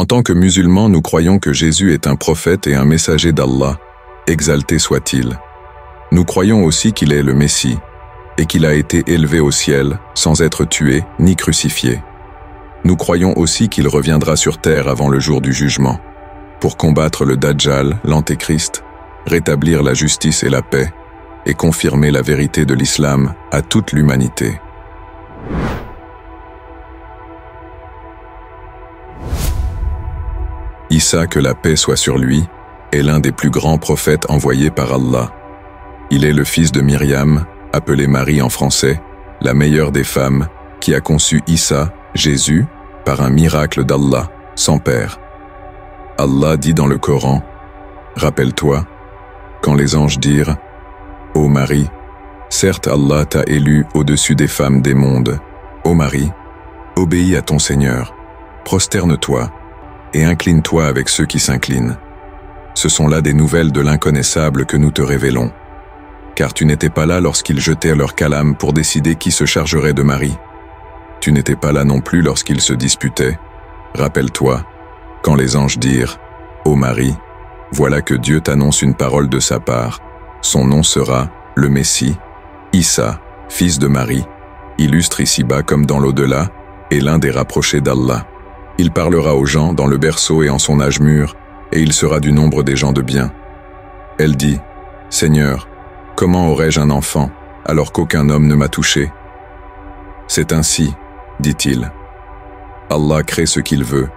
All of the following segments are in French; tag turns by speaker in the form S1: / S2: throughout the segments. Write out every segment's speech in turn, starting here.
S1: En tant que musulmans, nous croyons que Jésus est un prophète et un messager d'Allah, exalté soit-il. Nous croyons aussi qu'il est le Messie, et qu'il a été élevé au ciel sans être tué ni crucifié. Nous croyons aussi qu'il reviendra sur terre avant le jour du jugement, pour combattre le Dajjal, l'Antéchrist, rétablir la justice et la paix, et confirmer la vérité de l'islam à toute l'humanité. Isa, que la paix soit sur lui, est l'un des plus grands prophètes envoyés par Allah. Il est le fils de Myriam, appelée Marie en français, la meilleure des femmes, qui a conçu Isa, Jésus, par un miracle d'Allah, sans père. Allah dit dans le Coran, « Rappelle-toi, quand les anges dirent, « Ô Marie, certes Allah t'a élu au-dessus des femmes des mondes. Ô Marie, obéis à ton Seigneur, prosterne-toi, et incline-toi avec ceux qui s'inclinent. Ce sont là des nouvelles de l'inconnaissable que nous te révélons. Car tu n'étais pas là lorsqu'ils jetaient leur calame pour décider qui se chargerait de Marie. Tu n'étais pas là non plus lorsqu'ils se disputaient. Rappelle-toi, quand les anges dirent, Ô Marie, voilà que Dieu t'annonce une parole de sa part. Son nom sera le Messie, Isa, fils de Marie, illustre ici-bas comme dans l'au-delà, et l'un des rapprochés d'Allah. Il parlera aux gens dans le berceau et en son âge mûr, et il sera du nombre des gens de bien. Elle dit, Seigneur, comment aurais-je un enfant, alors qu'aucun homme ne m'a touché? C'est ainsi, dit-il. Allah crée ce qu'il veut.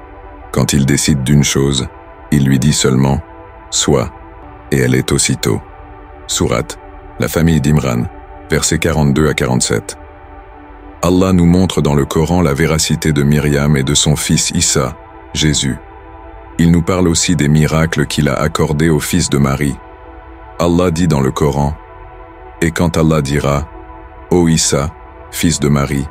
S1: Quand il décide d'une chose, il lui dit seulement, sois, et elle est aussitôt. Sourate, la famille d'Imran, versets 42 à 47. Allah nous montre dans le Coran la véracité de Myriam et de son fils Isa, Jésus. Il nous parle aussi des miracles qu'il a accordés au fils de Marie. Allah dit dans le Coran, « Et quand Allah dira, Ô Isa, fils de Marie,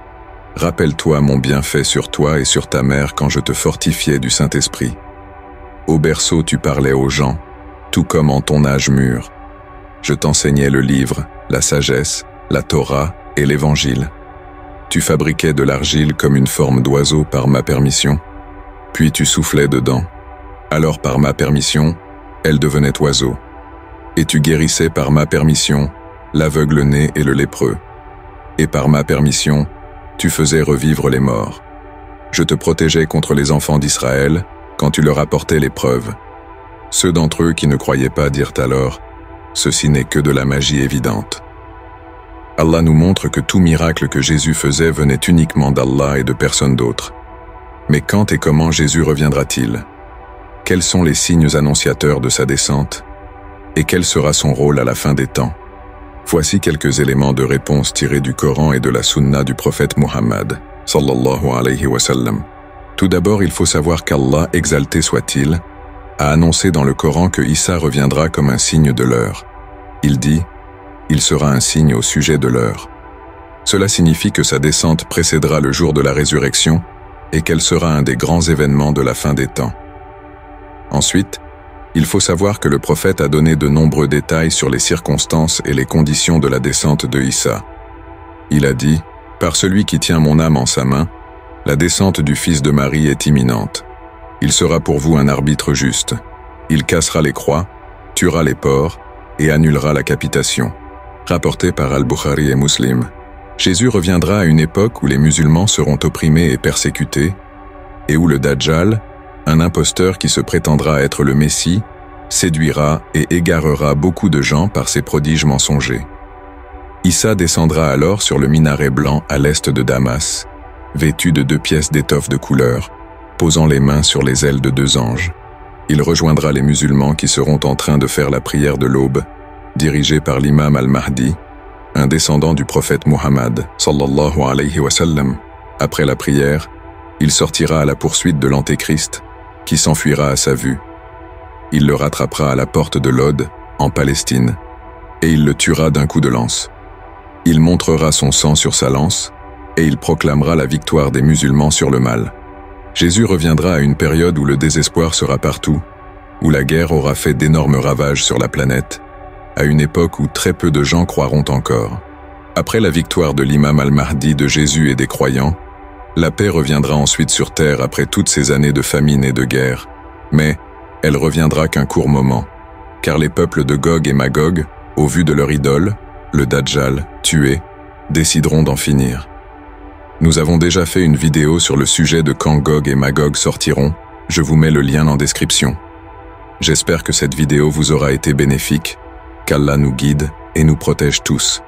S1: rappelle-toi mon bienfait sur toi et sur ta mère quand je te fortifiais du Saint-Esprit. Au berceau tu parlais aux gens, tout comme en ton âge mûr. Je t'enseignais le livre, la sagesse, la Torah et l'Évangile. Tu fabriquais de l'argile comme une forme d'oiseau par ma permission, puis tu soufflais dedans. Alors par ma permission, elle devenait oiseau. Et tu guérissais par ma permission l'aveugle-né et le lépreux. Et par ma permission, tu faisais revivre les morts. Je te protégeais contre les enfants d'Israël quand tu leur apportais l'épreuve. Ceux d'entre eux qui ne croyaient pas dirent alors, « Ceci n'est que de la magie évidente. » Allah nous montre que tout miracle que Jésus faisait venait uniquement d'Allah et de personne d'autre. Mais quand et comment Jésus reviendra-t-il? Quels sont les signes annonciateurs de sa descente? Et quel sera son rôle à la fin des temps? Voici quelques éléments de réponse tirés du Coran et de la Sunna du prophète Muhammad, sallallahu alayhi wa sallam. Tout d'abord, il faut savoir qu'Allah, exalté soit-il, a annoncé dans le Coran que Isa reviendra comme un signe de l'heure. Il dit, il sera un signe au sujet de l'heure. Cela signifie que sa descente précédera le jour de la résurrection et qu'elle sera un des grands événements de la fin des temps. Ensuite, il faut savoir que le prophète a donné de nombreux détails sur les circonstances et les conditions de la descente de Isa. Il a dit, « Par celui qui tient mon âme en sa main, la descente du fils de Marie est imminente. Il sera pour vous un arbitre juste. Il cassera les croix, tuera les porcs et annulera la capitation. » Rapporté par Al-Bukhari et Muslim. Jésus reviendra à une époque où les musulmans seront opprimés et persécutés, et où le Dajjal, un imposteur qui se prétendra être le Messie, séduira et égarera beaucoup de gens par ses prodiges mensongers. Isa descendra alors sur le minaret blanc à l'est de Damas, vêtu de 2 pièces d'étoffe de couleur, posant les mains sur les ailes de 2 anges. Il rejoindra les musulmans qui seront en train de faire la prière de l'aube, dirigé par l'imam al-Mahdi, un descendant du prophète Muhammad, sallallahu alayhi wa sallam. Après la prière, il sortira à la poursuite de l'Antéchrist, qui s'enfuira à sa vue. Il le rattrapera à la porte de Lod, en Palestine, et il le tuera d'un coup de lance. Il montrera son sang sur sa lance, et il proclamera la victoire des musulmans sur le mal. Jésus reviendra à une période où le désespoir sera partout, où la guerre aura fait d'énormes ravages sur la planète, à une époque où très peu de gens croiront encore. Après la victoire de l'imam al-Mahdi de Jésus et des croyants, La paix reviendra ensuite sur terre après toutes ces années de famine et de guerre, mais elle reviendra qu'un court moment, car les peuples de Gog et Magog, au vu de leur idole, le Dajjal, tué, décideront d'en finir. Nous avons déjà fait une vidéo sur le sujet de quand Gog et Magog sortiront, je vous mets le lien en description. J'espère que cette vidéo vous aura été bénéfique, qu'Allah nous guide et nous protège tous.